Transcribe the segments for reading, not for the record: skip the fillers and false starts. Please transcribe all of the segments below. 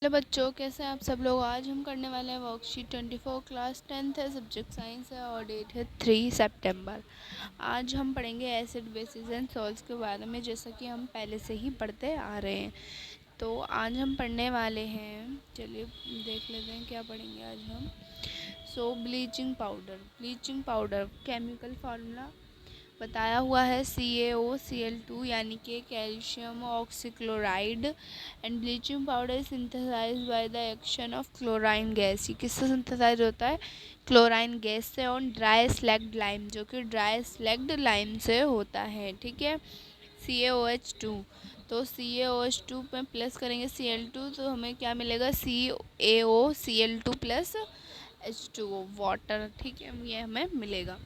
Hello बच्चों, कैसे हैं आप सब लोग। आज हम करने वाले हैं वर्कशीट 24 क्लास 10th है, सब्जेक्ट साइंस है और डेट है 3 सितंबर। आज हम पढ़ेंगे एसिड बेसिस एंड सॉल्ट्स के बारे में, जैसा कि हम पहले से ही पढ़ते आ रहे हैं। तो आज हम पढ़ने वाले हैं, चलिए देख लेते हैं क्या पढ़ेंगे आज हम। ब्लीचिंग पाउडर केमिकल फार्मूला बताया हुआ है CaOCl2 यानी कि calcium oxychloride and bleaching powder is synthesized by the action of chlorine gas. ये किससे सिंथेसाइज होता है? क्लोराइन गैस से ऑन ड्राई स्लैग्ड लाइम, जो कि ड्राई स्लैग्ड लाइम से होता है। ठीक है, CaOH2। तो CaOH2 में प्लस करेंगे Cl2 तो हमें क्या मिलेगा? CaOCl2 plus H2O water. ठीक है, ये हमें मिलेगा।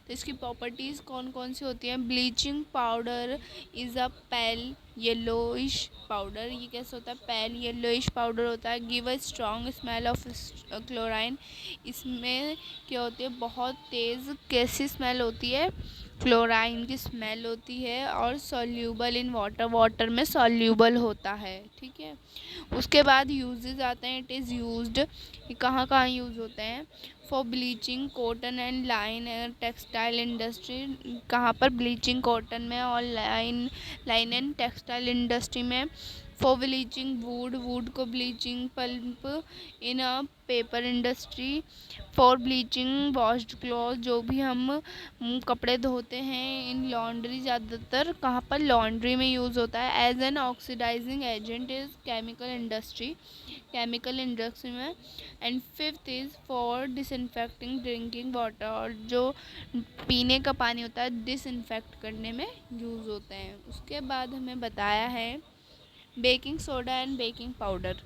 तो इसकी प्रॉपर्टीज़ कौन कौन सी होती हैं? Bleaching powder is a pale yellowish powder. ये कैसे होता है? पेल येलोइश पाउडर होता है। Give a strong smell of chlorine. इसमें क्या होती है? बहुत तेज़ कैसी स्मेल होती है? क्लोराइन की स्मेल होती है। और सॉल्यूबल इन वाटर में सॉल्यूबल होता है। ठीक है, उसके बाद यूजेस आते हैं। इट इज़ यूज्ड, कहाँ कहाँ यूज़ होते हैं? For bleaching cotton and line textile industry. कहाँ पर? ब्लीचिंग कॉटन में और लाइन एंड टेक्सटाइल इंडस्ट्री में। फॉर ब्लीचिंग वुड को bleaching pulp in a paper industry. For bleaching washed cloth, जो भी हम कपड़े धोते हैं इन लॉन्ड्री, ज़्यादातर कहाँ पर? लॉन्ड्री में यूज़ होता है। As an oxidising agent is chemical industry में। And fifth is for disinfecting drinking water, और जो पीने का पानी होता है डिसइंफेक्ट करने में यूज़ होते हैं। उसके बाद हमें बताया है baking soda and baking powder.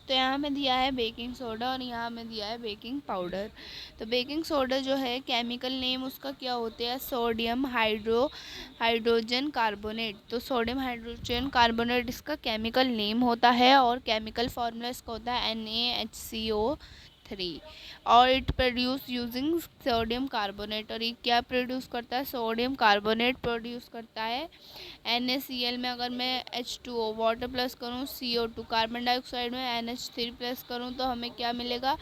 तो यहाँ में दिया है बेकिंग सोडा और यहाँ में दिया है बेकिंग पाउडर। तो बेकिंग सोडा जो है, केमिकल नेम उसका क्या होता है? Sodium hydrogen carbonate. तो सोडियम हाइड्रोजन कार्बोनेट इसका केमिकल नेम होता है और केमिकल फार्मूला इसका होता है NaHCO3। और it produce using sodium carbonate. और ये क्या प्रोड्यूस करता है? सोडियम कार्बोनेट प्रोड्यूस करता है। NaCl में अगर मैं H2O वाटर प्लस करूँ, CO2 कार्बन डाइऑक्साइड में NH3 प्लस करूँ तो हमें क्या मिलेगा?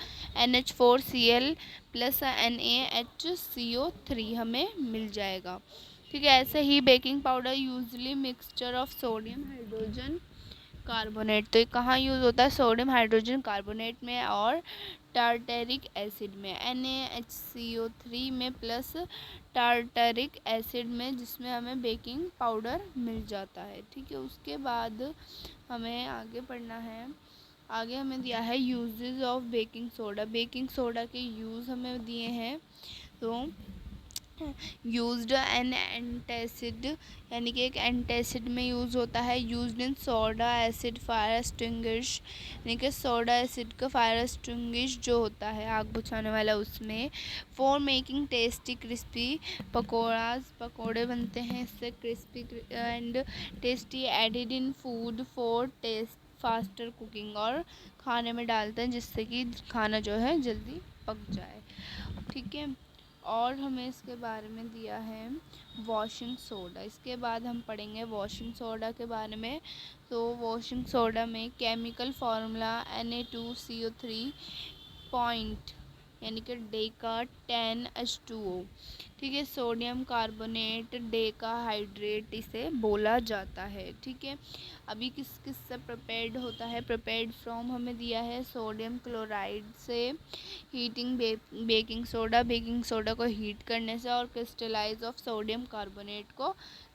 NH4Cl प्लस NaHCO3 हमें मिल जाएगा। ठीक है, ऐसे ही baking powder usually mixture of sodium hydrogen carbonate. तो ये कहाँ यूज़ होता है? सोडियम हाइड्रोजन कार्बोनेट में और टार्टरिक एसिड में, NaHCO3 में प्लस टार्टरिक एसिड में, जिसमें हमें बेकिंग पाउडर मिल जाता है। ठीक है, उसके बाद हमें आगे पढ़ना है। आगे हमें दिया है uses of baking soda. Baking soda के यूज़ हमें दिए हैं। तो यूज्ड एन एंटासिड, यानी कि एक एंटासिड में यूज़ होता है। Used in soda acid fire extinguish, यानी कि सोडा एसिड का फायर एक्सटिंग्विश जो होता है आग बुझाने वाला, उसमें। फॉर मेकिंग टेस्टी क्रिस्पी पकोड़े बनते हैं इससे, crispy and tasty. Added in food for taste faster cooking, और खाने में डालते हैं जिससे कि खाना जो है जल्दी पक जाए। ठीक है, और हमें इसके बारे में दिया है वॉशिंग सोडा। इसके बाद हम पढ़ेंगे वॉशिंग सोडा के बारे में। तो वॉशिंग सोडा में केमिकल फार्मूला Na2CO3 पॉइंट, यानी कि डेका 10H2O। ठीक है, सोडियम कार्बोनेट डेका हाइड्रेट इसे बोला जाता है। ठीक है, अभी किस किस से प्रिपेयर्ड होता है? प्रिपेयर्ड फ्रॉम हमें दिया है सोडियम क्लोराइड से, हीटिंग बेकिंग सोडा को हीट करने से, और क्रिस्टलाइज ऑफ सोडियम कार्बोनेट को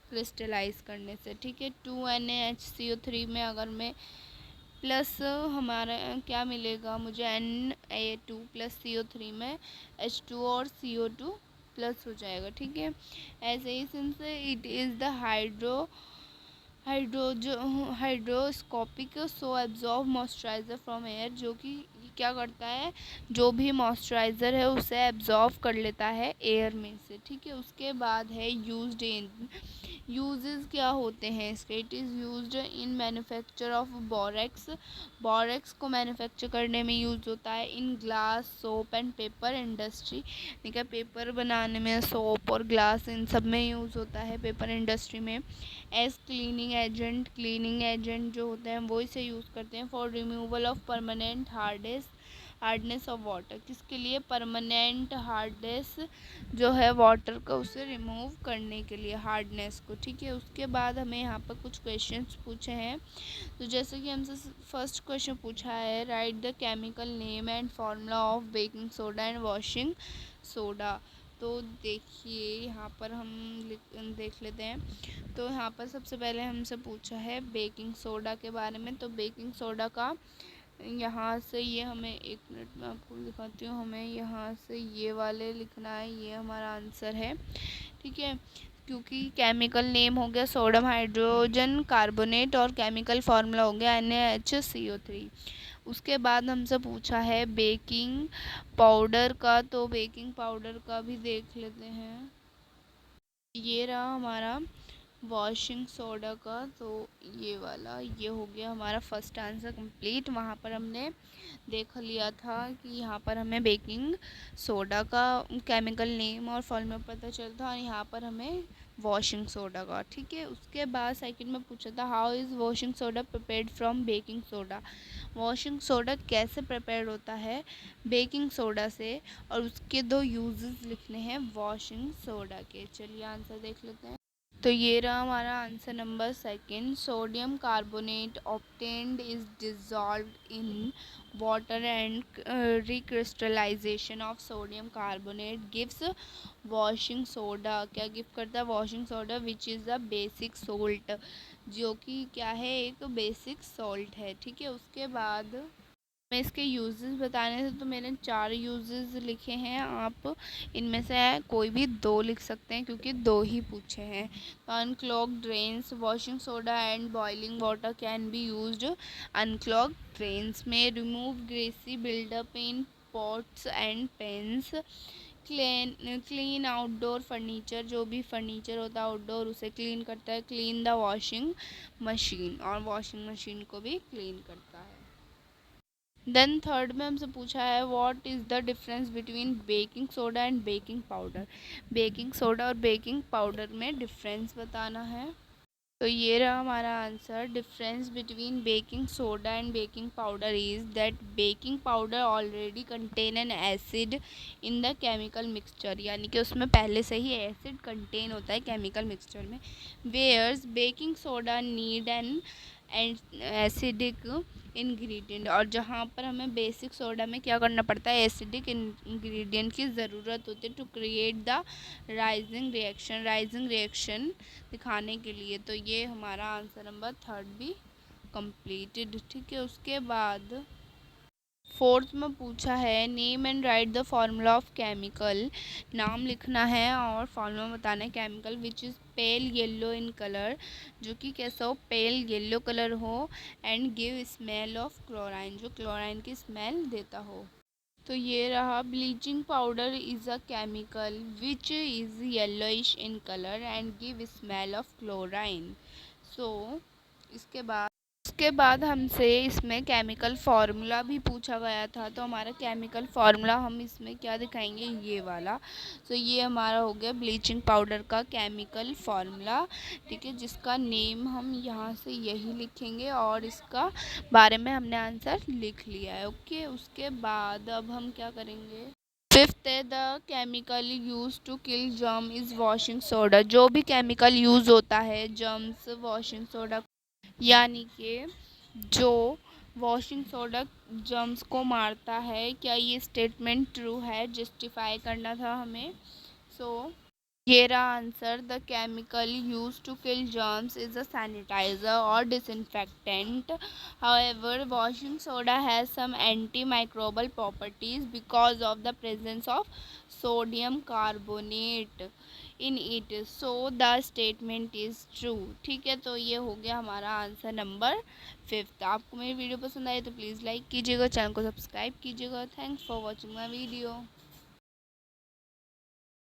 क्रिस्टलाइज करने से। ठीक है, 2NaHCO3 में अगर मैं प्लस हमारा क्या मिलेगा मुझे? Na2 प्लस CO3 में H2O और CO2 प्लस हो जाएगा। ठीक है, ऐसे ही since it is the hygroscopic so absorb moisturiser from air, जो कि क्या करता है? जो भी मॉइस्चराइज़र है उसे एब्जॉर्ब कर लेता है एयर में से। ठीक है, उसके बाद है यूज्ड इन यूजेस क्या होते हैं इसके? It is used in manufacture of borax, borax को मैन्युफैक्चर करने में यूज़ होता है। In glass, soap and paper industry, ठीक है, पेपर बनाने में सोप और ग्लास इन सब में यूज़ होता है पेपर इंडस्ट्री में। As cleaning agent, cleaning agent जो होते हैं वो इसे यूज़ करते हैं। For removal of permanent hardness of water, किसके लिए? परमानेंट हार्डनेस जो है वाटर का, उसे रिमूव करने के लिए, हार्डनेस को, ठीक है। उसके बाद हमें यहाँ पर कुछ क्वेश्चंस पूछे हैं। तो जैसे कि हमसे फर्स्ट क्वेश्चन पूछा है, right the chemical name and formula of baking soda and washing soda. तो देखिए यहाँ पर हम देख लेते हैं। तो यहाँ पर सबसे पहले हमसे पूछा है बेकिंग सोडा के बारे में। तो बेकिंग सोडा का यहाँ से ये हमें, एक मिनट में आपको दिखाती हूँ, हमें यहाँ से ये वाले लिखना है, ये हमारा आंसर है, ठीक है। क्योंकि केमिकल नेम हो गया सोडियम हाइड्रोजन कार्बोनेट और केमिकल फार्मूला हो गया NaHCO3। उसके बाद हमसे पूछा है बेकिंग पाउडर का। तो बेकिंग पाउडर का भी देख लेते हैं। ये रहा हमारा वॉशिंग सोडा का। तो ये वाला, ये हो गया हमारा फर्स्ट आंसर कंप्लीट। वहाँ पर हमने देख लिया था कि यहाँ पर हमें बेकिंग सोडा का केमिकल नेम और फॉर्मूला पता चलता, और यहाँ पर हमें वॉशिंग सोडा का, ठीक है। उसके बाद सेकंड में पूछा था how is washing soda prepared from baking soda. Washing soda कैसे प्रिपेयर होता है बेकिंग सोडा से, और उसके दो यूजेस लिखने हैं वॉशिंग सोडा के। चलिए आंसर देख लेते हैं। तो ये रहा हमारा answer number second. Sodium carbonate obtained is dissolved in water and recrystallisation of sodium carbonate gives washing soda. क्या गिफ्ट करता है? Washing soda which is a basic salt, जो कि क्या है? एक बेसिक सॉल्ट है, ठीक है। उसके बाद मैं इसके यूजेस बताने थे, तो मैंने 4 यूजेस लिखे हैं। आप इनमें से कोई भी 2 लिख सकते हैं क्योंकि 2 ही पूछे हैं। तो unclog drains, washing soda and boiling water can be used unclog drains में। Remove greasy buildup in pots and pans. Clean outdoor furniture, जो भी फर्नीचर होता है आउटडोर उसे क्लीन करता है। क्लीन द वॉशिंग मशीन, और वॉशिंग मशीन को भी क्लीन करता है। देन थर्ड में हमसे पूछा है what is the difference between baking soda and baking powder. Baking soda और बेकिंग पाउडर में डिफरेंस बताना है। तो ये रहा हमारा answer. Difference between baking soda and baking powder is that baking powder already contain N acid in the chemical mixture, यानी कि उसमें पहले से ही एसिड कंटेन होता है केमिकल मिक्सचर में। Where's baking soda need an acidic ingredient, और जहाँ पर हमें बेसिक सोडा में क्या करना पड़ता है? एसिडिक इंग्रेडिएंट की ज़रूरत होती है to create the rising reaction दिखाने के लिए। तो ये हमारा आंसर नंबर थर्ड भी कंप्लीटेड, ठीक है। उसके बाद फोर्थ में पूछा है name and write the formula of chemical. नाम लिखना है और फार्मूला बताना है chemical which is pale yellow in colour, जो कि कैसा हो? पेल येलो कलर हो। And give smell of chlorine, जो क्लोराइन की स्मेल देता हो। तो ये रहा bleaching powder is a chemical which is yellowish in colour and give smell of chlorine. So इसके बाद हमसे इसमें केमिकल फार्मूला भी पूछा गया था। तो हमारा केमिकल फार्मूला हम इसमें क्या दिखाएंगे? ये वाला। तो ये हमारा हो गया ब्लीचिंग पाउडर का केमिकल फार्मूला, ठीक है, जिसका नेम हम यहाँ से यही लिखेंगे और इसका बारे में हमने आंसर लिख लिया है, ओके। उसके बाद अब हम क्या करेंगे? फिफ्थ है the chemical use to kill germ is washing soda. जो भी केमिकल यूज़ होता है जर्म्स वॉशिंग सोडा, यानी कि जो वॉशिंग सोडा जर्म्स को मारता है, क्या ये स्टेटमेंट ट्रू है? जस्टिफाई करना था हमें। सो ये रहा answer. The chemical use to kill germs is a sanitiser और disinfectant. However washing soda has some antimicrobial properties because of the presence of sodium carbonate in it, so the statement is true, ठीक है। तो ये हो गया हमारा answer number fifth. आपको मेरी वीडियो पसंद आई तो प्लीज़ लाइक कीजिएगा, चैनल को सब्सक्राइब कीजिएगा। Thanks for watching my video.